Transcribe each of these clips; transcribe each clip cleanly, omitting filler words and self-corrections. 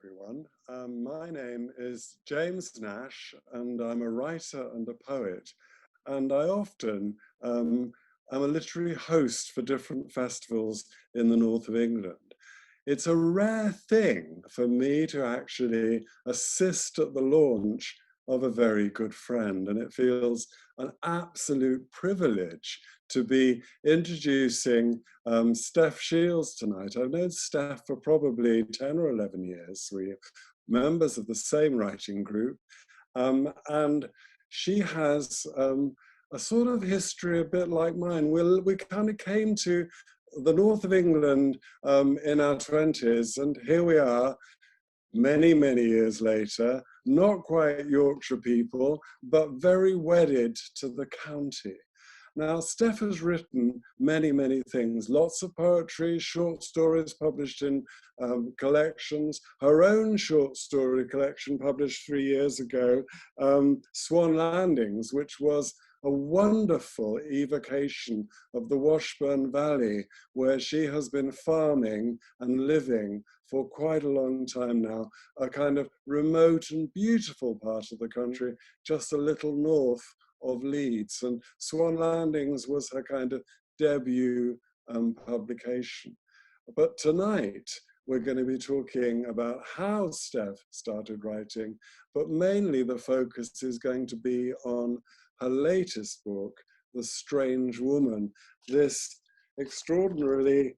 everyone. My name is James Nash, and I'm a writer and a poet. And I often am a literary host for different festivals in the north of England. It's a rare thing for me to actually assist at the launch of a very good friend, and it feels an absolute privilege to be introducing Steph Shields tonight. I've known Steph for probably 10 or 11 years. We're members of the same writing group, and she has a sort of history a bit like mine. We kind of came to the north of England in our 20s, and here we are many, many years later, not quite Yorkshire people, but very wedded to the county. Now, Steph has written many, many things, lots of poetry, short stories published in collections, her own short story collection published 3 years ago, Swan Landings, which was a wonderful evocation of the Washburn Valley, where she has been farming and living for quite a long time now, a kind of remote and beautiful part of the country, just a little north of Leeds. And Swan Landings was her kind of debut publication. But tonight, we're going to be talking about how Steph started writing, but mainly the focus is going to be on her latest book, The Strange Woman, this extraordinarily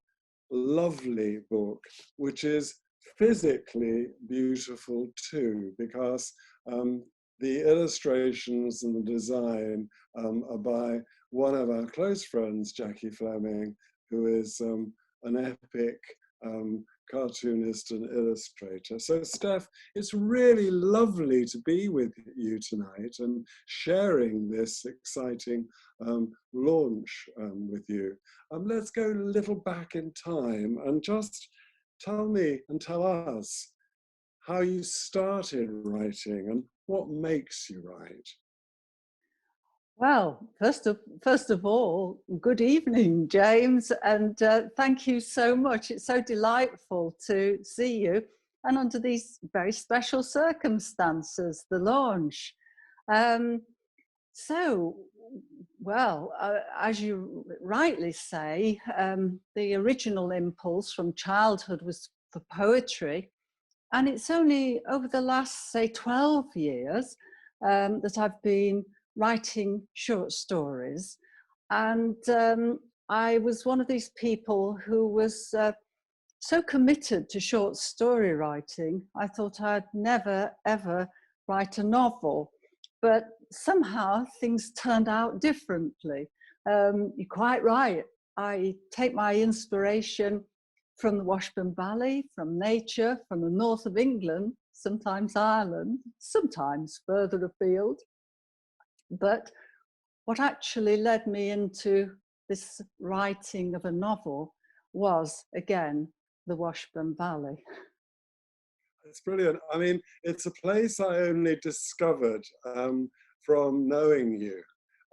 lovely book, which is physically beautiful too, because the illustrations and the design are by one of our close friends, Jackie Fleming, who is an epic cartoonist and illustrator. So Steph, it's really lovely to be with you tonight and sharing this exciting launch with you. Let's go a little back in time and just tell me and tell us how you started writing and what makes you write. Well, first of all, good evening, James, and thank you so much. It's so delightful to see you, and under these very special circumstances, the launch. As you rightly say, the original impulse from childhood was for poetry, and it's only over the last, say, 12 years that I've been writing short stories. And I was one of these people who was so committed to short story writing, I thought I'd never, ever write a novel. But somehow things turned out differently. You're quite right. I take my inspiration from the Washburn Valley, from nature, from the north of England, sometimes Ireland, sometimes further afield. But what actually led me into this writing of a novel was, again, the Washburn Valley. It's brilliant. I mean, it's a place I only discovered from knowing you.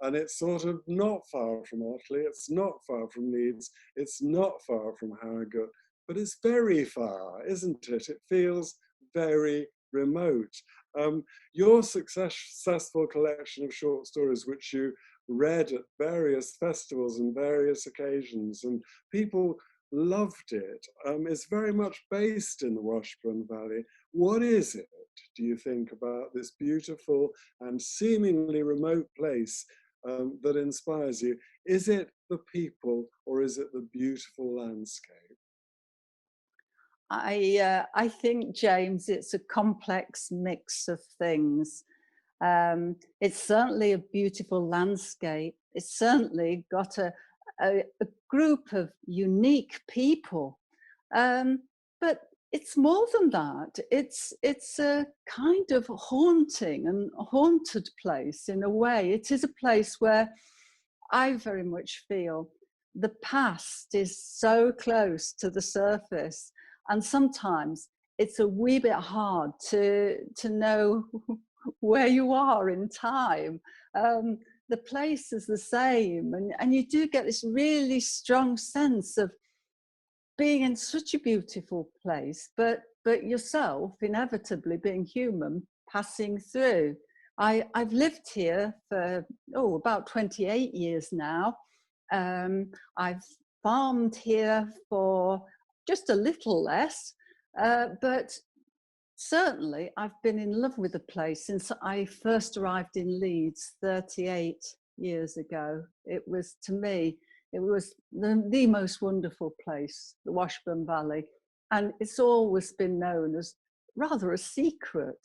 And it's sort of not far from Otley, it's not far from Leeds, it's not far from Harrogate, but it's very far, isn't it? It feels very remote. Your successful collection of short stories, which you read at various festivals and various occasions, and people loved it, is very much based in the Washburn Valley. What is it, do you think, about this beautiful and seemingly remote place that inspires you? Is it the people or is it the beautiful landscape? I think, James, it's a complex mix of things. It's certainly a beautiful landscape. It's certainly got a group of unique people, but it's more than that. It's a kind of haunting and haunted place in a way. It is a place where I very much feel the past is so close to the surface, and sometimes it's a wee bit hard to know where you are in time. The place is the same, and you do get this really strong sense of being in such a beautiful place, but but yourself inevitably being human, passing through. I've lived here for, about 28 years now. I've farmed here for just a little less, but certainly I've been in love with the place since I first arrived in Leeds 38 years ago. It was, to me, it was the most wonderful place, the Washburn Valley. And it's always been known as rather a secret.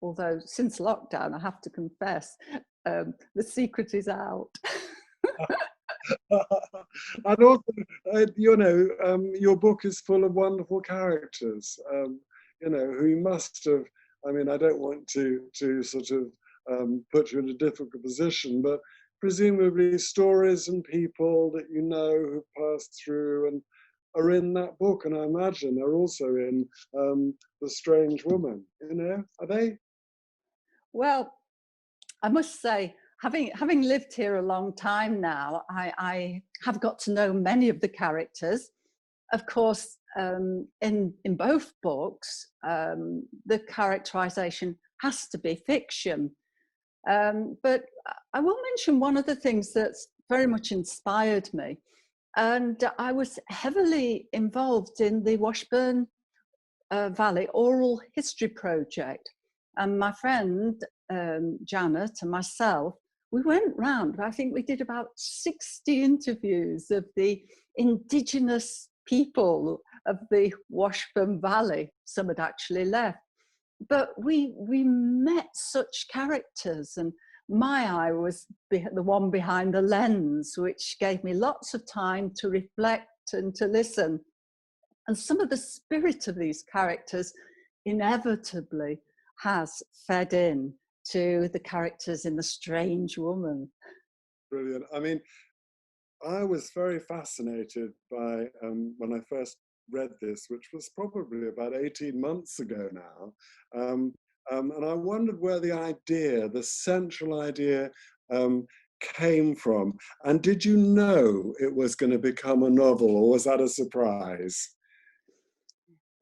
Although since lockdown, I have to confess, the secret is out. And also, your book is full of wonderful characters, who must have, I mean, I don't want to sort of put you in a difficult position, but presumably stories and people that you know who've passed through and are in that book, and I imagine are also in The Strange Woman, are they? Well, I must say, having lived here a long time now, I have got to know many of the characters. Of course, in both books, the characterization has to be fiction. But I will mention one of the things that's very much inspired me. And I was heavily involved in the Washburn Valley Oral History Project. And my friend Janet and myself, we went round, I think we did about 60 interviews of the indigenous people of the Washburn Valley. Some had actually left. But we met such characters, and my eye was the one behind the lens, which gave me lots of time to reflect and to listen. And some of the spirit of these characters inevitably has fed in to the characters in The Strange Woman. Brilliant. I mean, I was very fascinated by, when I first read this, which was probably about 18 months ago now, and I wondered where the central idea came from. And did you know it was going to become a novel, or was that a surprise?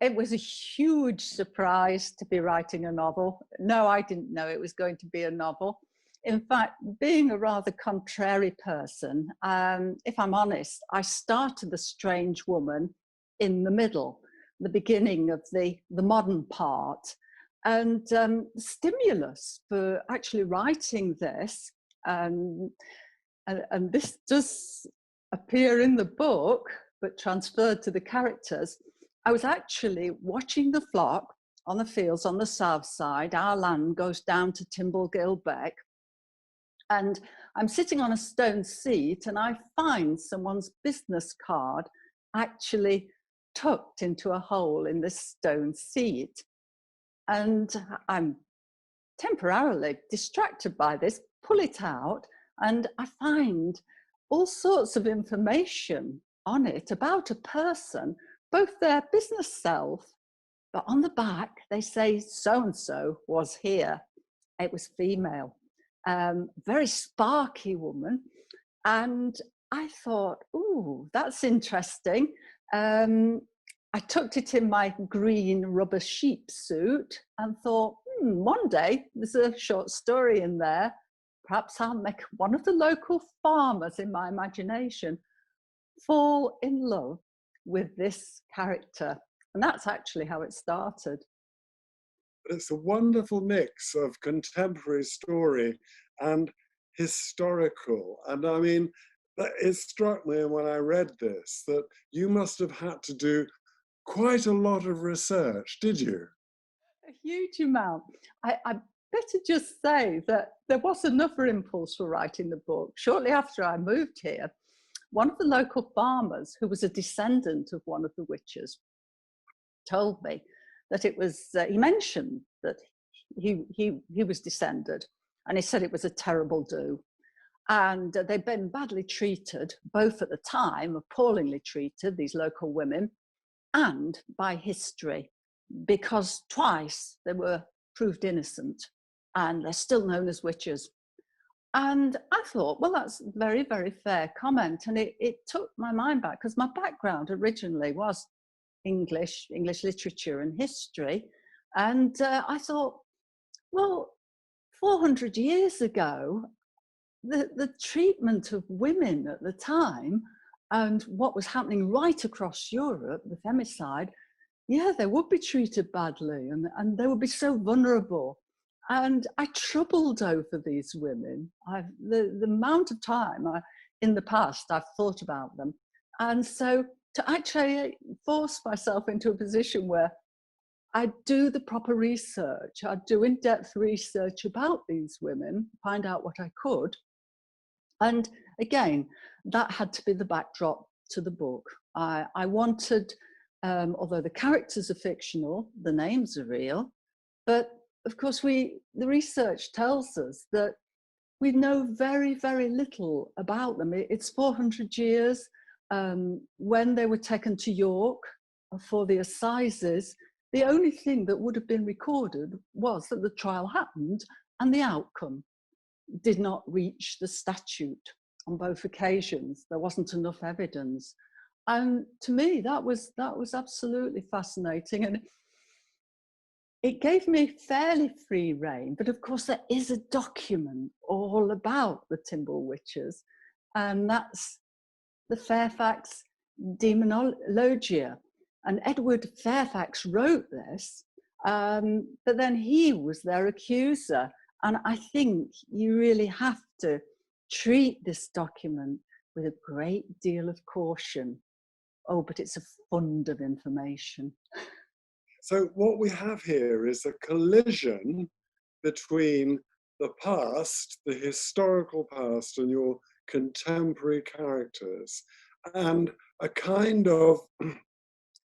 It was a huge surprise to be writing a novel. No, I didn't know it was going to be a novel. In fact, being a rather contrary person, if I'm honest, I started The Strange Woman in the middle, the beginning of the modern part. And stimulus for actually writing this, and this does appear in the book, but transferred to the characters. I was actually watching the flock on the fields on the south side. Our land goes down to Timble Beck. And I'm sitting on a stone seat, and I find someone's business card actually tucked into a hole in this stone seat. And I'm temporarily distracted by this, pull it out, and I find all sorts of information on it about a person, both their business self, but on the back, they say so-and-so was here. It was female, very sparky woman. And I thought, ooh, that's interesting. I tucked it in my green rubber sheep suit and thought, one day there's a short story in there. Perhaps I'll make one of the local farmers in my imagination fall in love with this character. And that's actually how it started. It's a wonderful mix of contemporary story and historical. And I mean, it struck me when I read this that you must have had to do quite a lot of research, did you? A huge amount. I better just say that there was another impulse for writing the book. Shortly after I moved here, one of the local farmers, who was a descendant of one of the witches, told me that it was, he mentioned that he was descended, and he said it was a terrible do. And they'd been badly treated, both at the time, appallingly treated, these local women, and by history, because twice they were proved innocent, and they're still known as witches. And I thought, well, that's a very, very fair comment. And it took my mind back, because my background originally was English literature and history. And I thought, well, 400 years ago, the treatment of women at the time and what was happening right across Europe, the femicide, yeah, they would be treated badly and they would be so vulnerable. And I troubled over these women. The amount of time in the past I've thought about them. And so to actually force myself into a position where I do the proper research, I do in-depth research about these women, find out what I could. And again, that had to be the backdrop to the book. I wanted, although the characters are fictional, the names are real, but of course the research tells us that we know very, very little about them. It's 400 years. When they were taken to York for the assizes, the only thing that would have been recorded was that the trial happened and the outcome did not reach the statute on both occasions. There wasn't enough evidence. And to me, that was absolutely fascinating. And it gave me fairly free rein, but of course there is a document all about the Timble Witches, and that's the Fairfax Demonologia. And Edward Fairfax wrote this, but then he was their accuser. And I think you really have to treat this document with a great deal of caution. Oh, but it's a fund of information. So what we have here is a collision between the past, the historical past, and your contemporary characters, and a kind of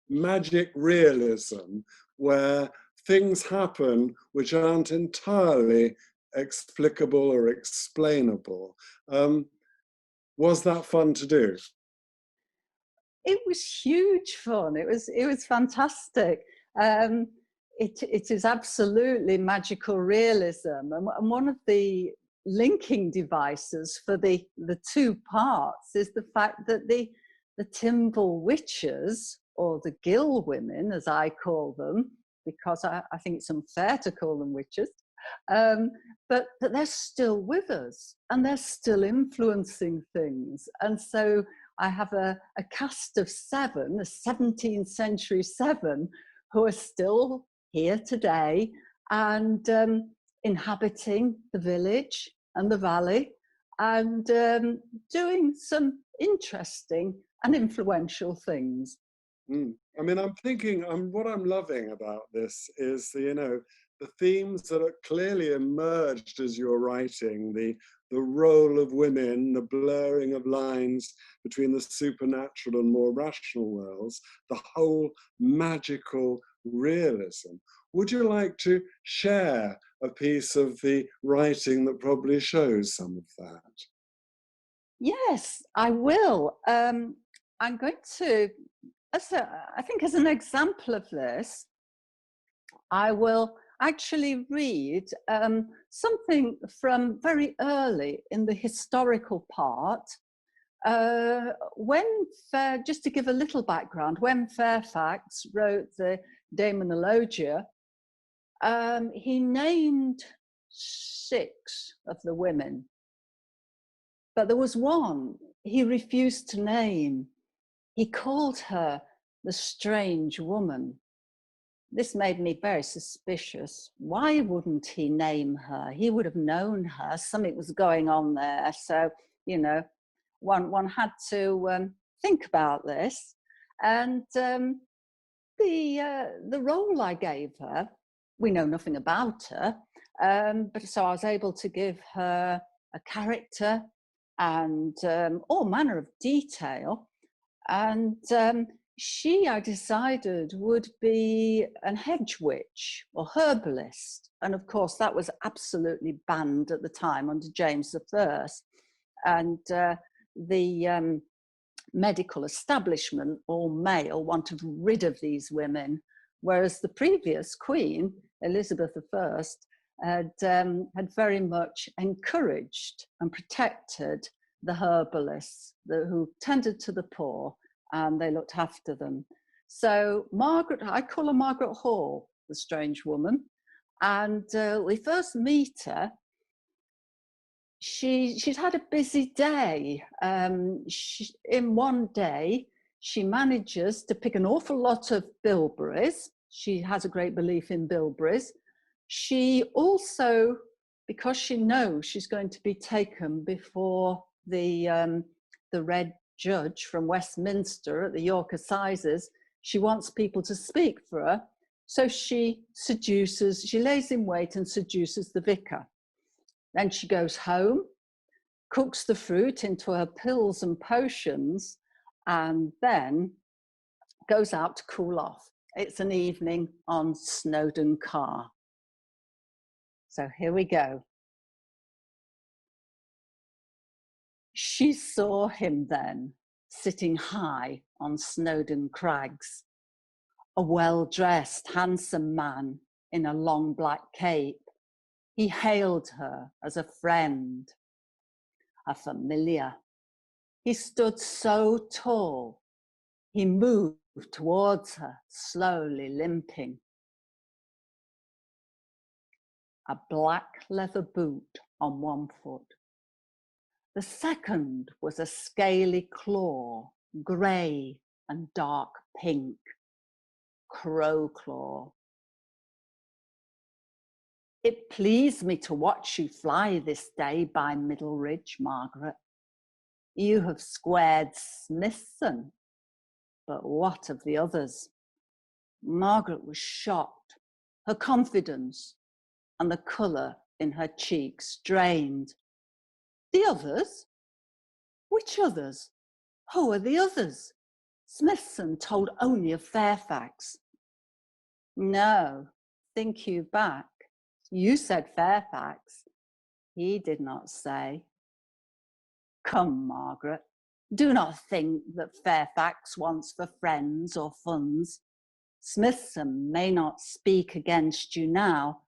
magic realism where things happen which aren't entirely explicable or explainable. Was that fun to do? It was huge fun. It was fantastic. It is absolutely magical realism, and one of the linking devices for the two parts is the fact that the Timble Witches, or the Gill women, as I call them, because I think it's unfair to call them witches, but they're still with us and they're still influencing things. And so I have a cast of 7, a 17th century 7, who are still here today and inhabiting the village and the valley and doing some interesting and influential things. I mean, I'm thinking, what I'm loving about this is, the themes that are clearly emerged as you're writing, the role of women, the blurring of lines between the supernatural and more rational worlds, the whole magical realism. Would you like to share a piece of the writing that probably shows some of that? Yes, I will. I'm going to, I think as an example of this, I will actually read something from very early in the historical part. Just to give a little background, when Fairfax wrote the Demonologia, he named 6 of the women, but there was one he refused to name. He called her the strange woman. This made me very suspicious. Why wouldn't he name her? He would have known her. Something was going on there. So, one had to think about this. And the role I gave her, we know nothing about her, but so I was able to give her a character and all manner of detail. And she, I decided, would be an hedge witch or herbalist. And of course, that was absolutely banned at the time under James I. And the medical establishment, all male, wanted rid of these women, whereas the previous queen, Elizabeth I, had very much encouraged and protected the herbalists who tended to the poor, and they looked after them. So Margaret, I call her Margaret Hall, the strange woman. And we first meet her. She's had a busy day. In one day, she manages to pick an awful lot of bilberries. She has a great belief in bilberries. She also, because she knows she's going to be taken before the Red Judge from Westminster at the York Assizes, she wants people to speak for her. So she lays in wait and seduces the vicar. Then she goes home, cooks the fruit into her pills and potions, and then goes out to cool off. It's an evening on Snowdon Car. So here we go. She saw him then, sitting high on Snowdon Crags, a well-dressed, handsome man in a long black cape. He hailed her as a friend, a familiar. He stood so tall. He moved towards her, slowly limping. A black leather boot on one foot. The second was a scaly claw, grey and dark pink, crow claw. It pleased me to watch you fly this day by Middleridge, Margaret. You have squared Smithson, but what of the others? Margaret was shocked. Her confidence and the colour in her cheeks drained. The others? Which others? Who are the others? Smithson told only of Fairfax. No, think you back. You said Fairfax. He did not say. Come, Margaret, do not think that Fairfax wants for friends or funds. Smithson may not speak against you now,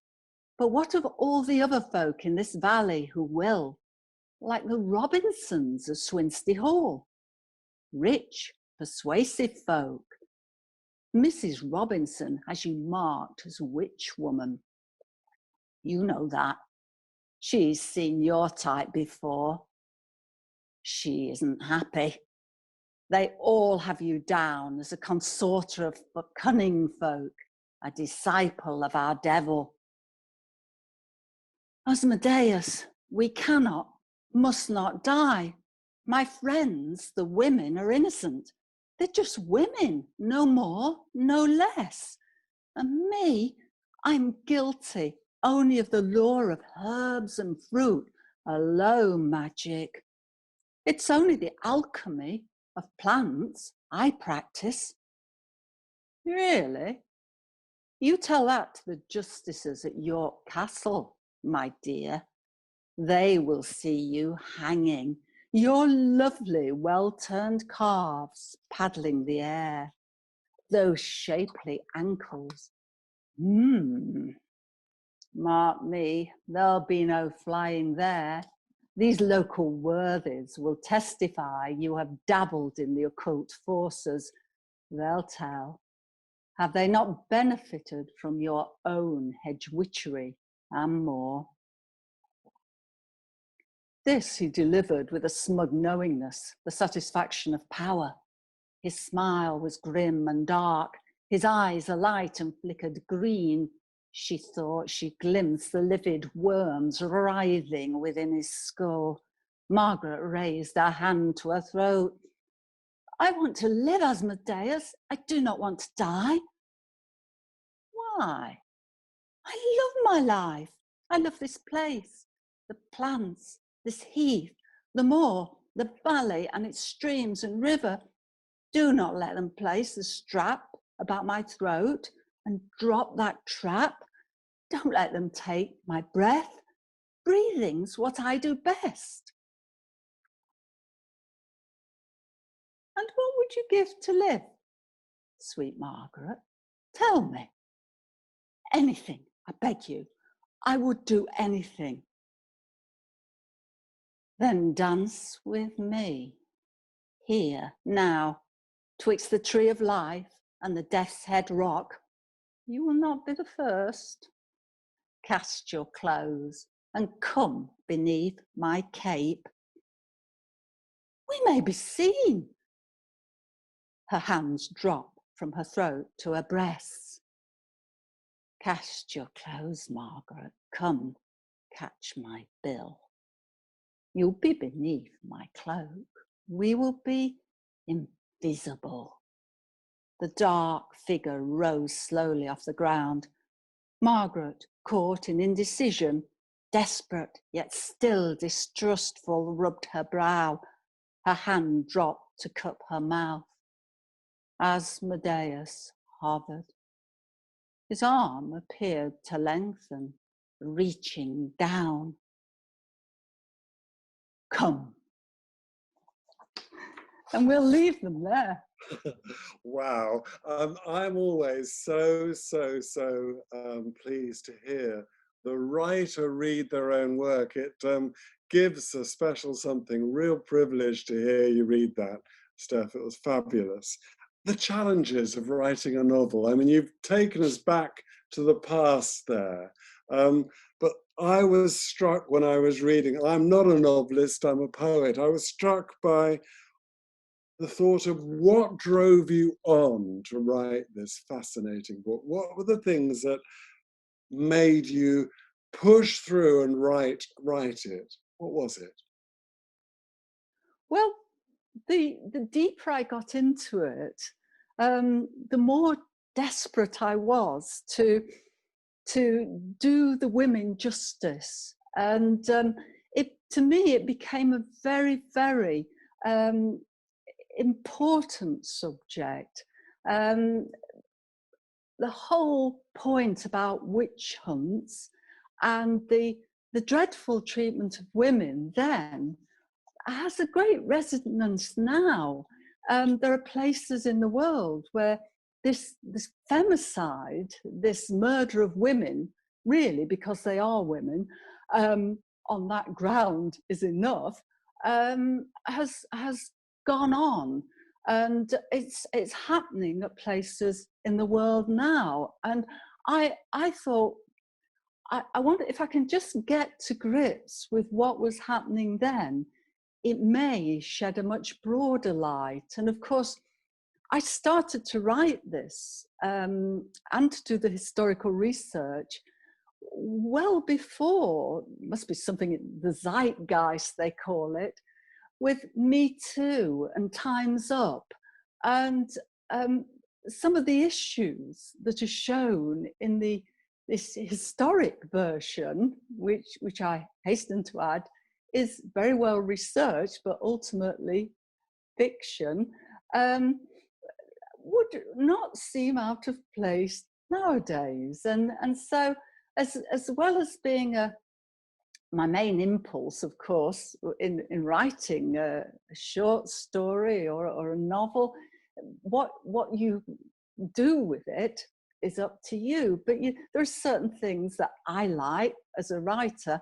but what of all the other folk in this valley who will, like the Robinsons of Swinstead Hall? Rich, persuasive folk. Mrs. Robinson has you marked as witch woman. You know that. She's seen your type before. She isn't happy. They all have you down as a consorter of cunning folk, a disciple of our devil. Asmodeus, we cannot, must not die. My friends, the women, are innocent. They're just women, no more, no less. And me, I'm guilty only of the lure of herbs and fruit, a low magic. It's only the alchemy of plants I practice. Really? You tell that to the justices at York Castle, my dear. They will see you hanging, your lovely, well-turned calves paddling the air, those shapely ankles. Mark me, there'll be no flying there. These local worthies will testify you have dabbled in the occult forces. They'll tell. Have they not benefited from your own hedge-witchery and more? This he delivered with a smug knowingness, the satisfaction of power. His smile was grim and dark, his eyes alight and flickered green. She thought she glimpsed the livid worms writhing within his skull. Margaret raised her hand to her throat. I want to live, Asmodeus. I do not want to die. Why? I love my life. I love this place, the plants, this heath, the moor, the valley and its streams and river. Do not let them place the strap about my throat and drop that trap. Don't let them take my breath. Breathing's what I do best. And what would you give to live, sweet Margaret? Tell me. Anything, I beg you. I would do anything. Then dance with me, here, now, twixt the tree of life and the death's head rock, you will not be the first. Cast your clothes and come beneath my cape. We may be seen. Her hands drop from her throat to her breasts. Cast your clothes, Margaret. Come, catch my bill. You'll be beneath my cloak. We will be invisible. The dark figure rose slowly off the ground. Margaret, caught in indecision, desperate yet still distrustful, rubbed her brow. Her hand dropped to cup her mouth. Asmodeus hovered. His arm appeared to lengthen, reaching down. Come. And we'll leave them there. Wow. I'm always so pleased to hear the writer read their own work. It gives a special something, real privilege to hear you read that, Steph. It was fabulous. The challenges of writing a novel. I mean, you've taken us back to the past there. But I was struck when I was reading, I'm not a novelist, I'm a poet. I was struck by the thought of what drove you on to write this fascinating book. What were the things that made you push through and write it? What was it? Well, the deeper I got into it, the more desperate I was to do the women justice. And to me, it became a very, very important subject. The whole point about witch hunts and the dreadful treatment of women then has a great resonance now. There are places in the world where this femicide, this murder of women, really because they are women, on that ground is enough, has gone on, and it's happening at places in the world now. And I thought, I wonder if I can just get to grips with what was happening then. It may shed a much broader light. And of course, I started to write this and to do the historical research well before, must be something in the zeitgeist they call it, with Me Too and Time's Up, and some of the issues that are shown in this historic version, which I hasten to add, is very well researched, but ultimately fiction, would not seem out of place nowadays. And so, as well as being my main impulse, of course, in writing a short story or a novel, what you do with it is up to you. But there are certain things that I like as a writer,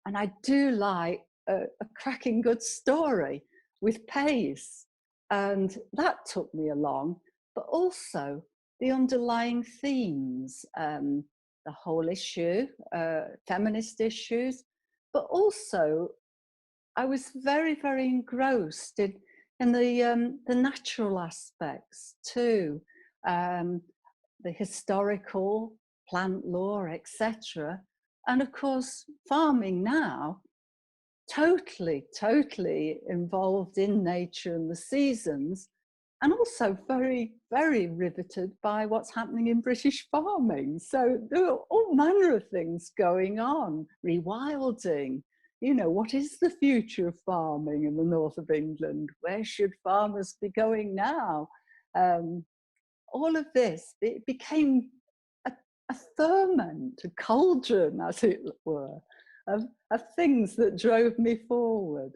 and I do like a cracking good story with pace. And that took me along, but also the underlying themes, the whole issue, feminist issues, but also I was very, very engrossed in the natural aspects too, the historical, plant lore, etc. And of course, farming now, totally involved in nature and the seasons, and also very, very riveted by what's happening in British farming. So there are all manner of things going on, rewilding. You know, what is the future of farming in the north of England? Where should farmers be going now? All of this, it became a ferment, a cauldron, as it were, of things that drove me forward.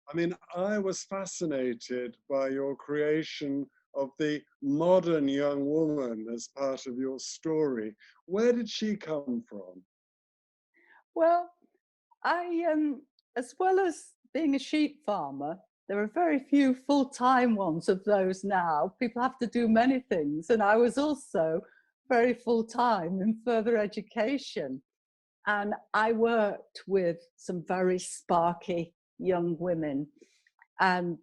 I mean, I was fascinated by your creation of the modern young woman as part of your story. Where did she come from? Well, I, as well as being a sheep farmer, there are very few full-time ones of those now. People have to do many things. And I was also very full-time in further education. And I worked with some very sparky young women and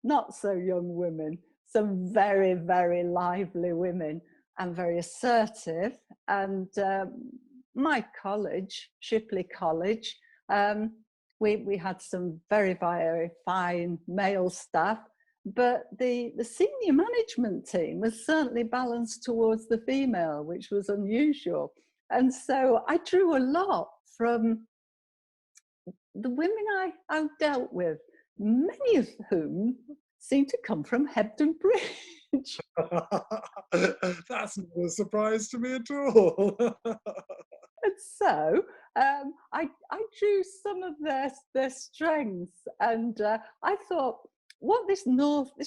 not so young women, some very, very lively women and very assertive. And my college, Shipley College, we had some very, very fine male staff, but the senior management team was certainly balanced towards the female, which was unusual. And so I drew a lot from the women I dealt with, many of whom seemed to come from Hebden Bridge. That's not a surprise to me at all. And so I drew some of their strengths, and I thought, what this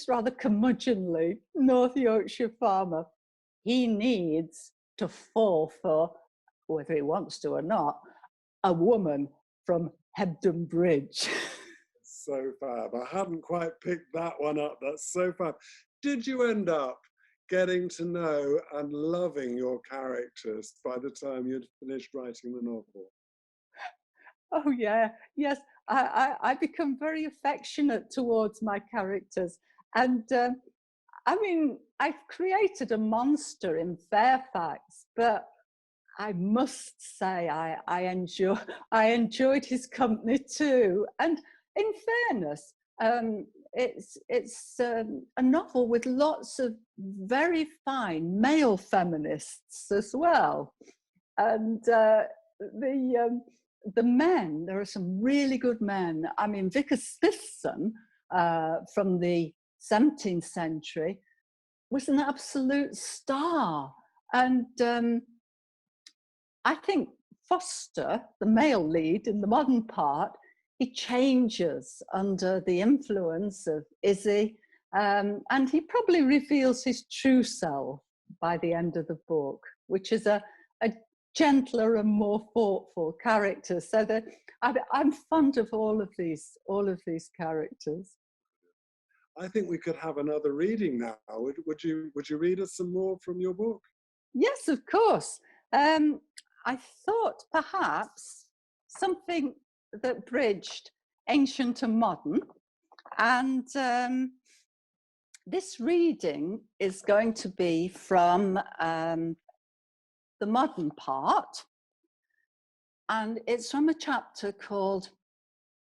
rather curmudgeonly North Yorkshire farmer, he needs to fall for, whether he wants to or not, a woman from Hebden Bridge. So fab. I hadn't quite picked that one up. That's so fab. Did you end up getting to know and loving your characters by the time you'd finished writing the novel? Oh yeah, yes. I become very affectionate towards my characters, and I mean, I've created a monster in Fairfax, but I must say I enjoyed his company too. And in fairness, it's a novel with lots of very fine male feminists as well. And the men, there are some really good men. I mean, Vicar Smithson from the 17th century was an absolute star. And I think Foster, the male lead in the modern part, he changes under the influence of Izzy, and he probably reveals his true self by the end of the book, which is a gentler and more thoughtful character. So that I'm fond of all of these characters. I think we could have another reading now. Would you read us some more from your book? Yes, of course. I thought perhaps something that bridged ancient and modern. And this reading is going to be from the modern part. And it's from a chapter called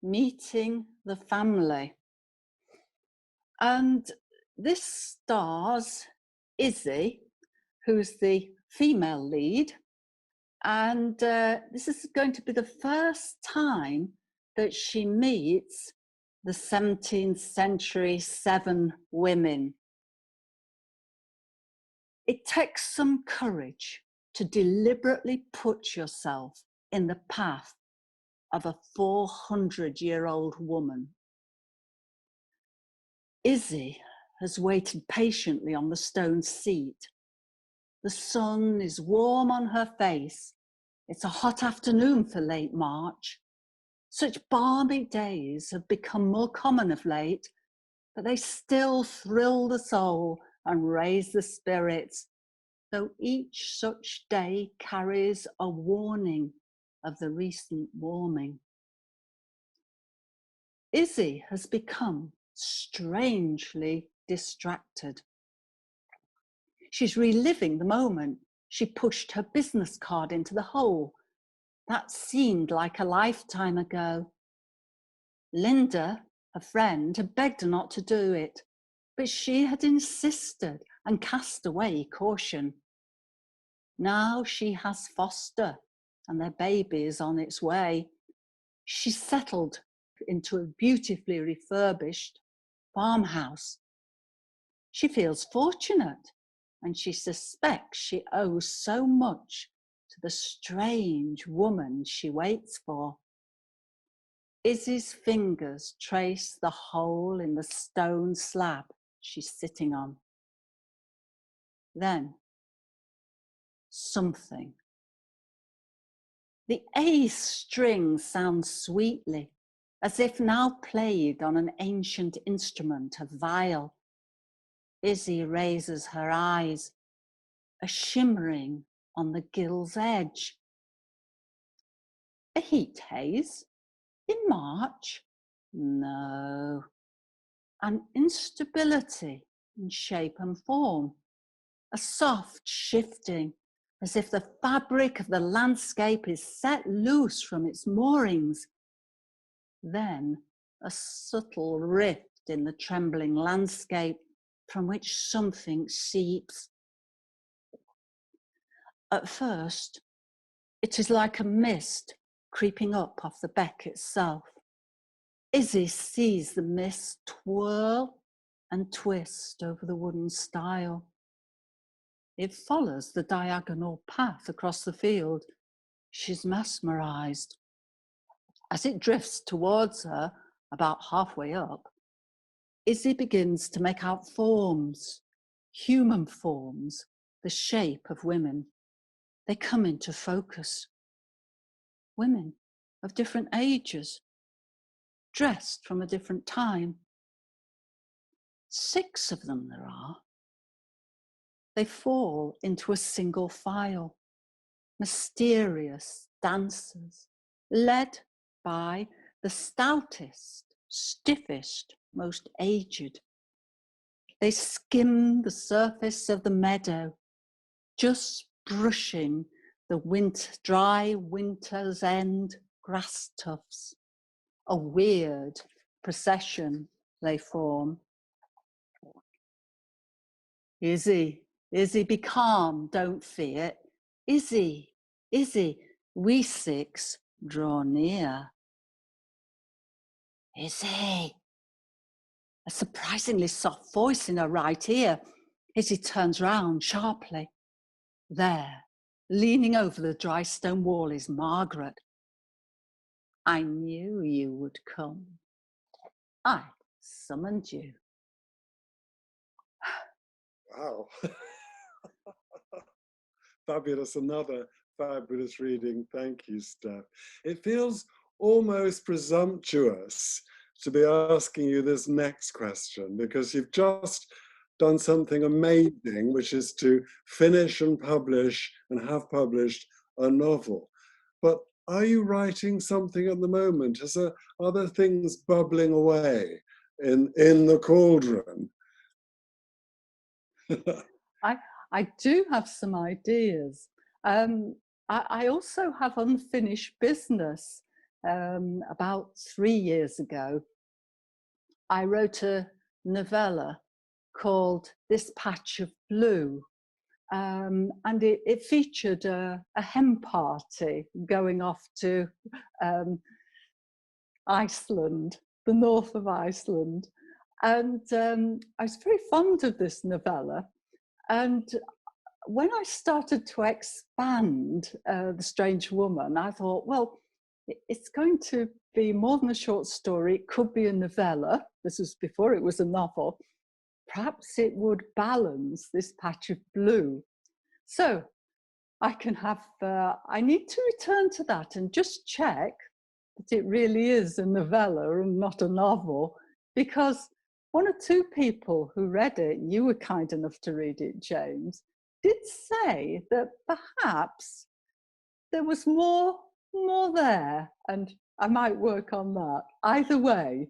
Meeting the Family. And this stars Izzy, who's the female lead. And this is going to be the first time that she meets the 17th century 7 women. It takes some courage to deliberately put yourself in the path of a 400-year-old woman. Izzy has waited patiently on the stone seat. The sun is warm on her face. It's a hot afternoon for late March. Such balmy days have become more common of late, but they still thrill the soul and raise the spirits, though each such day carries a warning of the recent warming. Izzy has become strangely distracted. She's reliving the moment she pushed her business card into the hole. That seemed like a lifetime ago. Linda, a friend, had begged her not to do it, but she had insisted and cast away caution. Now she has Foster, and their baby is on its way. She's settled into a beautifully refurbished farmhouse. She feels fortunate, and she suspects she owes so much to the strange woman she waits for. Izzy's fingers trace the hole in the stone slab she's sitting on. Then, something. The A string sounds sweetly, as if now played on an ancient instrument, a viol. Izzy raises her eyes, a shimmering on the gill's edge. A heat haze? In March? No. An instability in shape and form. A soft shifting, as if the fabric of the landscape is set loose from its moorings. Then a subtle rift in the trembling landscape from which something seeps. At first, it is like a mist creeping up off the beck itself. Izzy sees the mist twirl and twist over the wooden stile. It follows the diagonal path across the field. She's mesmerised. As it drifts towards her, about halfway up, Izzy begins to make out forms, human forms, the shape of women. They come into focus. Women of different ages, dressed from a different time. 6 of them there are. They fall into a single file, mysterious dancers, led by the stoutest, stiffest, most aged. They skim the surface of the meadow, just brushing the dry winter's end grass tufts. A weird procession they form. Izzy, be calm, don't fear. Izzy, we 6 draw near. Izzy, a surprisingly soft voice in her right ear. Izzy turns round sharply. There, leaning over the dry stone wall, is Margaret. I knew you would come. I summoned you. Wow. Fabulous, another fabulous reading. Thank you, Steph. It feels almost presumptuous to be asking you this next question, because you've just done something amazing, which is to finish and publish and have published a novel. But are you writing something at the moment? Are there things bubbling away in the cauldron? I do have some ideas. I also have unfinished business. About 3 years ago, I wrote a novella called This Patch of Blue. And it featured a hen party going off to Iceland, the north of Iceland. And I was very fond of this novella. And when I started to expand The Strange Woman, I thought, well, it's going to be more than a short story. It could be a novella. This was before it was a novel. Perhaps it would balance This Patch of Blue. So I need to return to that and just check that it really is a novella and not a novel, because 1 or 2 people who read it, you were kind enough to read it, James, did say that perhaps there was more there, and I might work on that. Either way,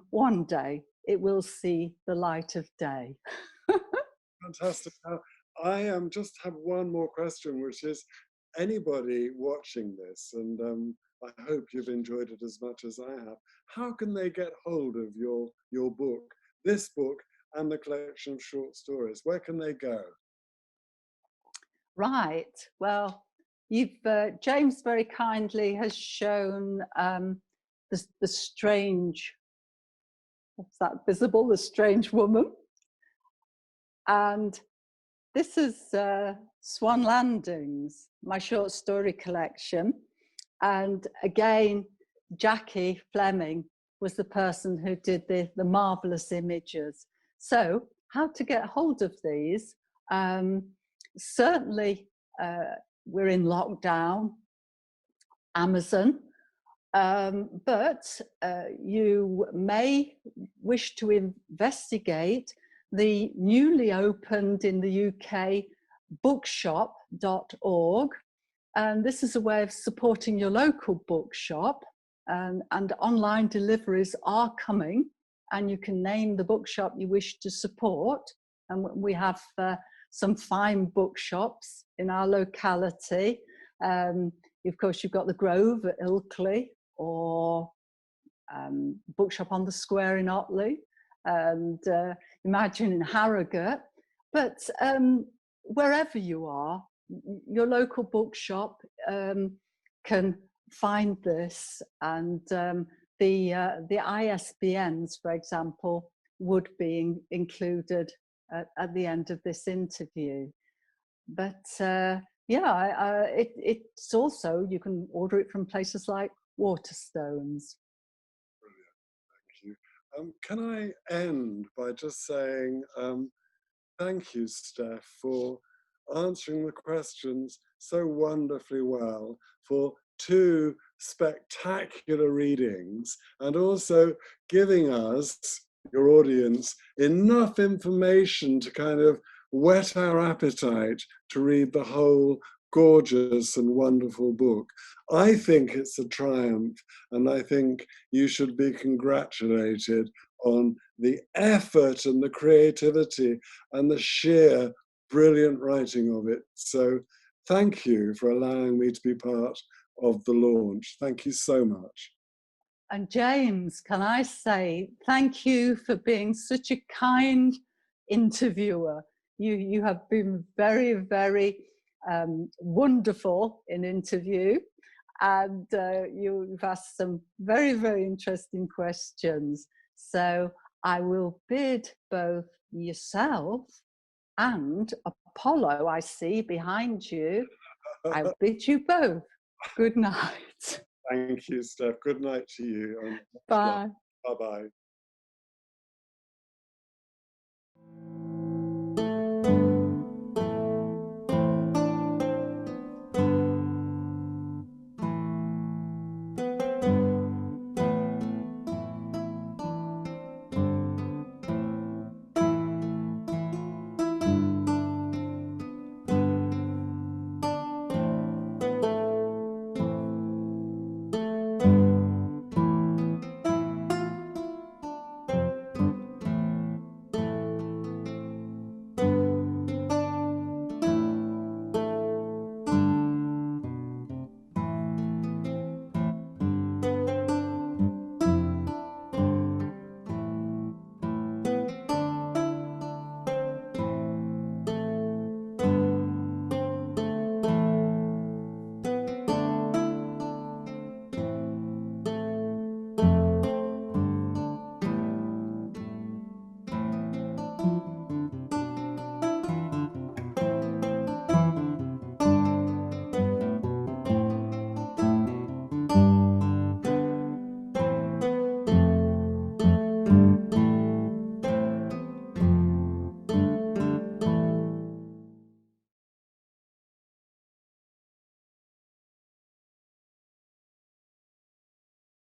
one day it will see the light of day. Fantastic. I just have one more question, which is, anybody watching this, and I hope you've enjoyed it as much as I have, how can they get hold of your book, this book, and the collection of short stories? Where can they go? Right. Well, James very kindly has shown the strange, what's that visible? The Strange Woman. And this is Swan Landings, my short story collection. And again, Jackie Fleming was the person who did the marvelous images. So how to get hold of these? Certainly, we're in lockdown. Amazon. But you may wish to investigate the newly opened in the UK bookshop.org. And this is a way of supporting your local bookshop, and online deliveries are coming, and you can name the bookshop you wish to support. And we have some fine bookshops in our locality. Of course, you've got the Grove at Ilkley, or Bookshop on the Square in Otley, and Imagine in Harrogate. But wherever you are, your local bookshop can find this, and the ISBNs, for example, would be included at the end of this interview. But yeah, it's also, you can order it from places like Waterstones. Brilliant, thank you. Can I end by just saying thank you, Steph, for answering the questions so wonderfully well, for 2 spectacular readings, and also giving us, your audience, enough information to kind of whet our appetite to read the whole gorgeous and wonderful book. I think it's a triumph, and I think you should be congratulated on the effort and the creativity and the sheer brilliant writing of it. So thank you for allowing me to be part of the launch. Thank you so much. And James, can I say thank you for being such a kind interviewer. You have been very, very wonderful in interview, and you've asked some very, very interesting questions. So I will bid both yourself and Apollo, I see behind you, I bid you both good night. Thank you, Steph. Good night to you. Bye. Bye-bye.